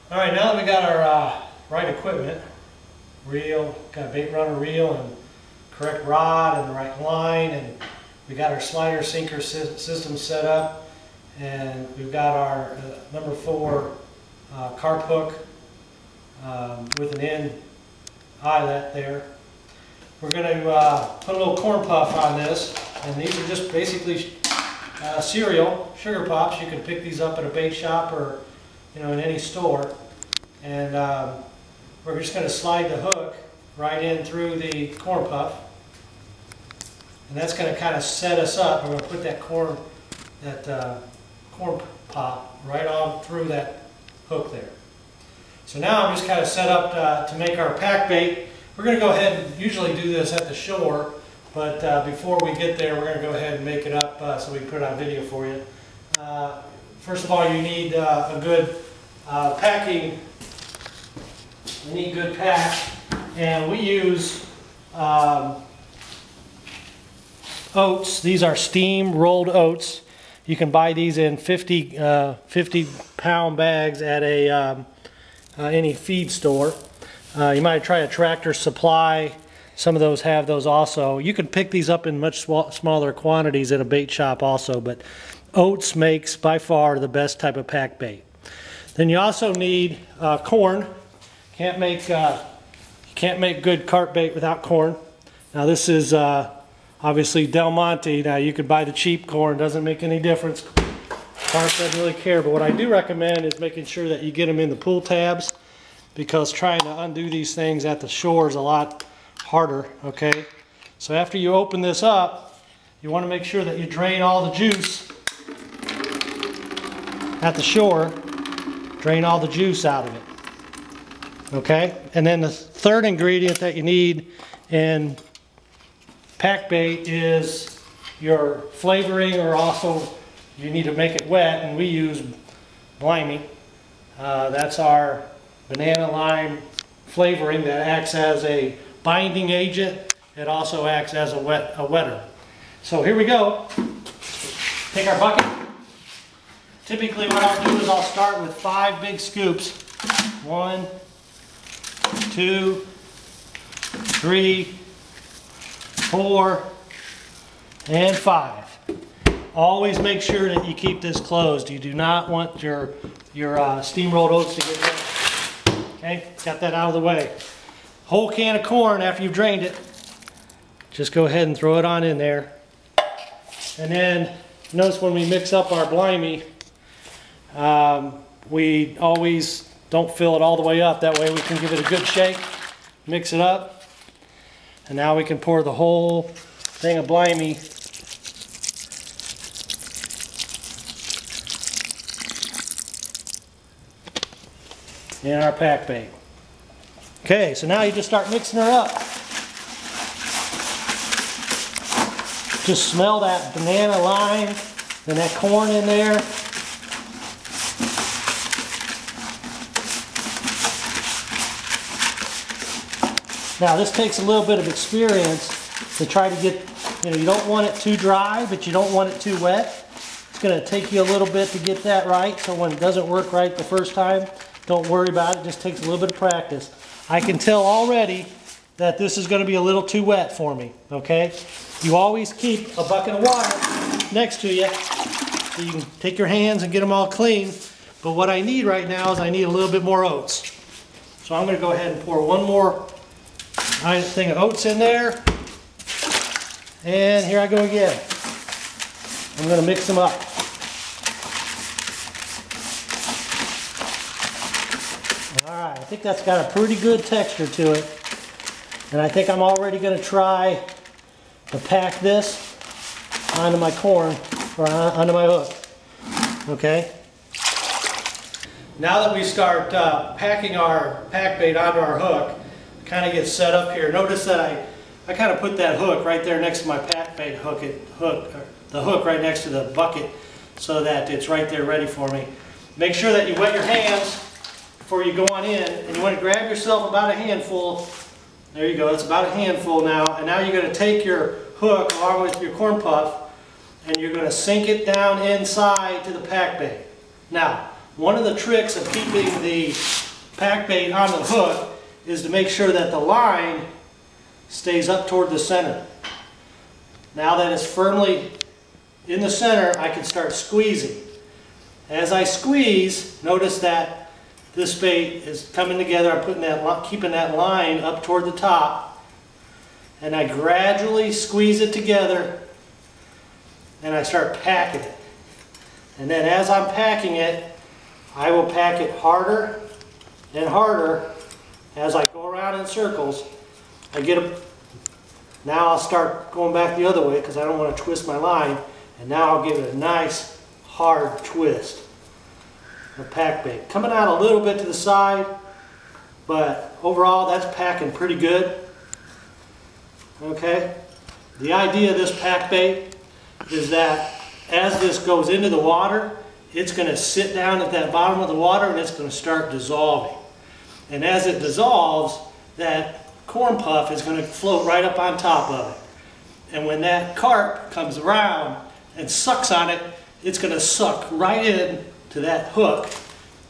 All right, now that we got our right equipment, reel, got a bait runner reel and correct rod and the right line, and we got our slider sinker system set up, and we've got our number 4 carp hook with an end eyelet there. We're going to put a little corn puff on this, and these are just basically cereal, sugar pops. You can pick these up at a bait shop or in any store, and we're just going to slide the hook right in through the corn puff, and that's going to kind of set us up. We're going to put that corn pop right on through that hook there. So now I'm just kind of set up to make our pack bait. We're going to go ahead and usually do this at the shore, but before we get there, we're going to go ahead and make it up so we can put it on video for you. First of all, you need a good packing. You need good pack, and we use oats. These are steam rolled oats. You can buy these in 50-pound bags at any feed store. You might try a Tractor Supply. Some of those have those also. You can pick these up in much smaller quantities at a bait shop also, but oats makes by far the best type of pack bait. Then you also need corn. You can't make good carp bait without corn. Now this is obviously Del Monte. Now you could buy the cheap corn, doesn't make any difference. Carp doesn't really care, but what I do recommend is making sure that you get them in the pull tabs, because trying to undo these things at the shore is a lot harder, okay? So after you open this up, you want to make sure that you drain all the juice at the shore, drain all the juice out of it, okay? And then the third ingredient that you need in pack bait is your flavoring, or also you need to make it wet, and we use blimey. That's our banana lime flavoring that acts as a binding agent. It also acts as a wetter. So here we go. Take our bucket. Typically what I'll do is I'll start with 5 big scoops. 1, 2, 3, 4, and 5. Always make sure that you keep this closed. You do not want your steam-rolled oats to get wet. Okay, got that out of the way. Whole can of corn after you've drained it. Just go ahead and throw it on in there. And then notice when we mix up our blimey, we always don't fill it all the way up. That way we can give it a good shake, mix it up. And now we can pour the whole thing of blimey in our pack bait. Okay, so now you just start mixing her up. Just smell that banana lime and that corn in there. Now this takes a little bit of experience to try to get, you don't want it too dry, but you don't want it too wet. It's going to take you a little bit to get that right, so when it doesn't work right the first time, don't worry about it. It just takes a little bit of practice. I can tell already that this is going to be a little too wet for me, okay? You always keep a bucket of water next to you so you can take your hands and get them all clean. But what I need right now is I need a little bit more oats. So I'm going to go ahead and pour one more thing of oats in there. And here I go again. I'm going to mix them up. Alright, I think that's got a pretty good texture to it. And I think I'm already going to try to pack this onto my corn, or onto my hook. Okay? Now that we start packing our pack bait onto our hook, kind of get set up here. Notice that I kind of put that hook right there next to my pack bait hook, the hook right next to the bucket, so that it's right there ready for me. Make sure that you wet your hands before you go on in, and you want to grab yourself about a handful. There you go, it's about a handful now, and now you're going to take your hook along with your corn puff, and you're going to sink it down inside to the pack bait. Now, One of the tricks of keeping the pack bait on the hook is to make sure that the line stays up toward the center. Now that it's firmly in the center, I can start squeezing. As I squeeze, notice that this bait is coming together. I'm keeping that line up toward the top, and I gradually squeeze it together, and I start packing it. And then as I'm packing it, I will pack it harder and harder as I go around in circles. Now I'll start going back the other way because I don't want to twist my line, and now I'll give it a nice hard twist of pack bait. Coming out a little bit to the side, but overall that's packing pretty good. Okay? The idea of this pack bait is that as this goes into the water, it's going to sit down at that bottom of the water and it's going to start dissolving. And as it dissolves, that corn puff is going to float right up on top of it. And when that carp comes around and sucks on it, it's going to suck right in to that hook,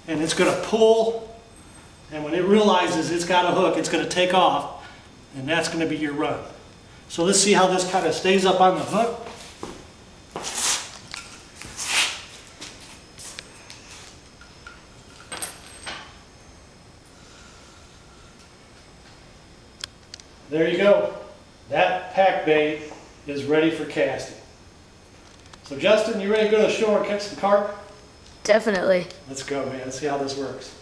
and it's going to pull, and when it realizes it's got a hook, it's going to take off, and that's going to be your run. So let's see how this kind of stays up on the hook. There you go. That pack bait is ready for casting. So Justin, you ready to go to the shore and catch some carp? Definitely. Let's go, man. Let's see how this works.